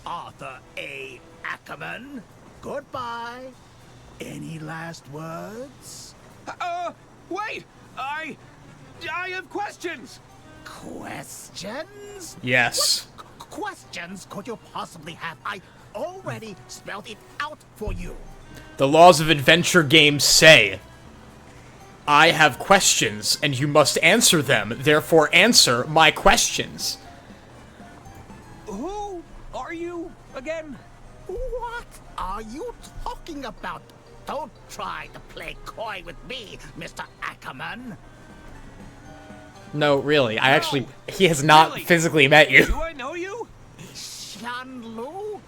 Arthur A. Ackerman. Goodbye. Any last words? Wait. I have questions. Questions? Yes. What questions could you possibly have? I already spelled it out for you. The laws of adventure games say. I have questions, and you must answer them. Therefore, answer my questions. Who are you again? What are you talking about? Don't try to play coy with me, Mr. Ackerman. No, really. He has not physically met you. Do I know you? Shanlu?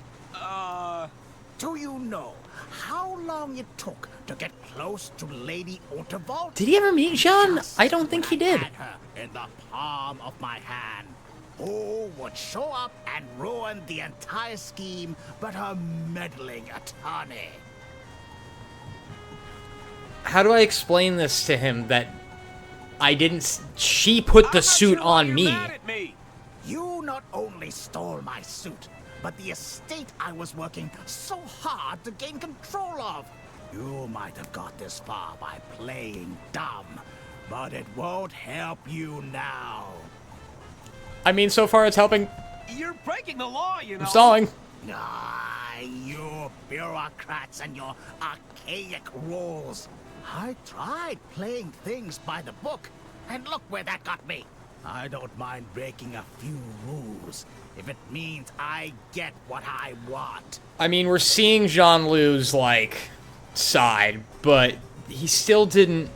Do you know how long it took to get close to Lady Unterwald? Did he ever meet Jean? I don't think he did. Had her in the palm of my hand. Who would show up and ruin the entire scheme but her meddling attorney? How do I explain this to him that I didn't... She put the suit on me. You not only stole my suit, but the estate I was working so hard to gain control of. You might have got this far by playing dumb, but it won't help you now. I mean, so far it's helping. You're breaking the law, you know. I'm stalling. Ah, you bureaucrats and your archaic rules. I tried playing things by the book, and look where that got me. I don't mind breaking a few rules if it means I get what I want. I mean, we're seeing Jean-Lou's, like, side, but he still didn't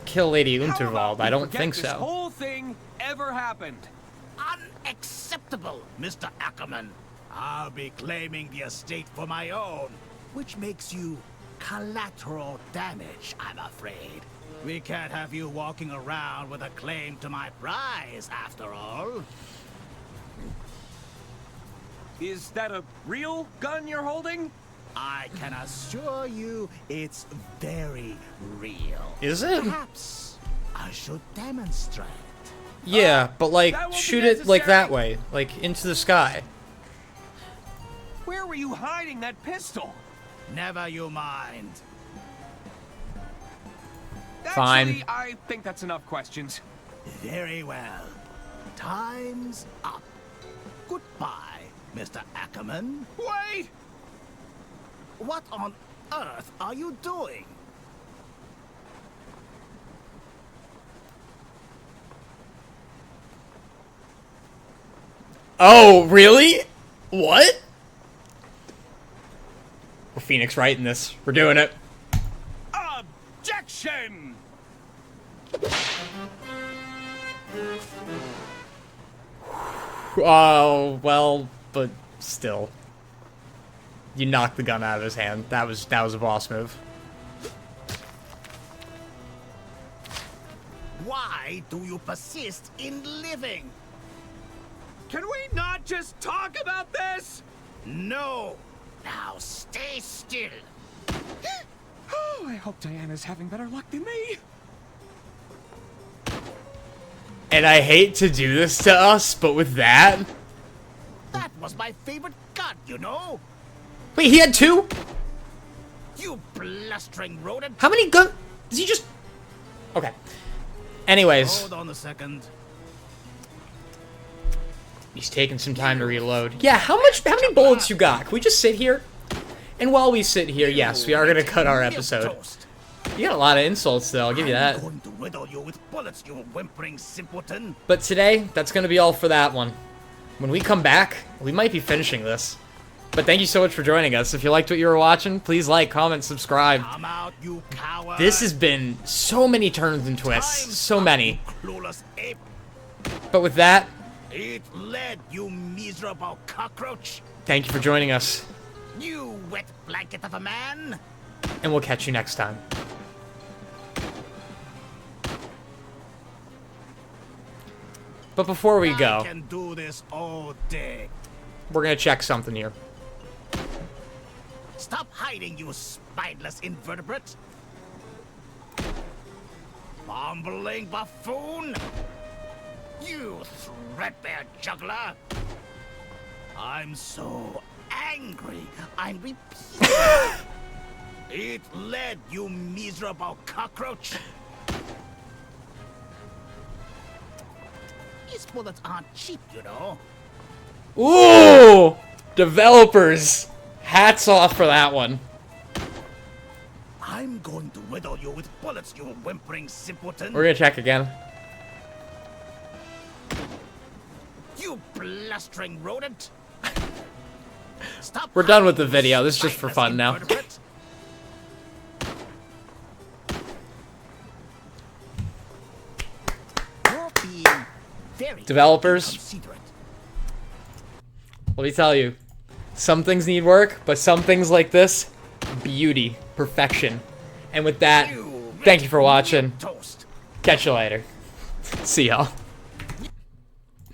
kill Lady Unterwald. I don't think This so. whole thing ever happened. Unacceptable, Mr. Ackerman. I'll be claiming the estate for my own, which makes you collateral damage, I'm afraid. We can't have you walking around with a claim to my prize, after all. Is that a real gun you're holding? I can assure you it's very real. Is it? Perhaps I should demonstrate. Yeah, but, like, shoot it, like, that way. Like, into the sky. Where were you hiding that pistol? Never you mind. Fine. Actually, I think that's enough questions. Very well. Time's up. Goodbye, Mr. Ackerman. Wait! What on earth are you doing? Oh, really? What? We're Phoenix Wright in this. We're doing it. Objection! Oh, well, but still. You knocked the gun out of his hand. That was a boss move. Why do you persist in living? Can we not just talk about this? No. Now stay still. Oh, I hope Diana's having better luck than me. And I hate to do this to us, but with that... That was my favorite gun, you know? Wait, he had two? You blustering rodent. How many guns? Does he just... Okay. Anyways. Hold on a second. He's taking some time to reload. Yeah, how many bullets you got? Can we just sit here? And while we sit here, yes, we are going to cut our episode. You got a lot of insults, though, I'll give you that. I'm going to riddle you with bullets, you whimpering simpleton. But today, that's going to be all for that one. When we come back, we might be finishing this. But thank you so much for joining us. If you liked what you were watching, please like, comment, subscribe. Come out, you coward. This has been so many turns and twists. So many. Clueless ape. But with that... Eat lead, you miserable cockroach. Thank you for joining us. You wet blanket of a man. And we'll catch you next time. But before we go, I can do this all day. We're gonna check something here. Stop hiding, you spineless invertebrate. Bumbling buffoon. You threadbare juggler. I'm so angry. I'm repeating. Eat lead, you miserable cockroach. These bullets aren't cheap, you know. Ooh! Developers! Hats off for that one. I I'm going to riddle you with bullets, you whimpering simpleton. We're gonna check again. You blustering rodent. Stop. We're done with the video. This is just for fun now. You're being very Developers, inconsiderate. let me tell you, some things need work, but some things like this, beauty, perfection. And with that, thank you for watching. Catch you later. See y'all.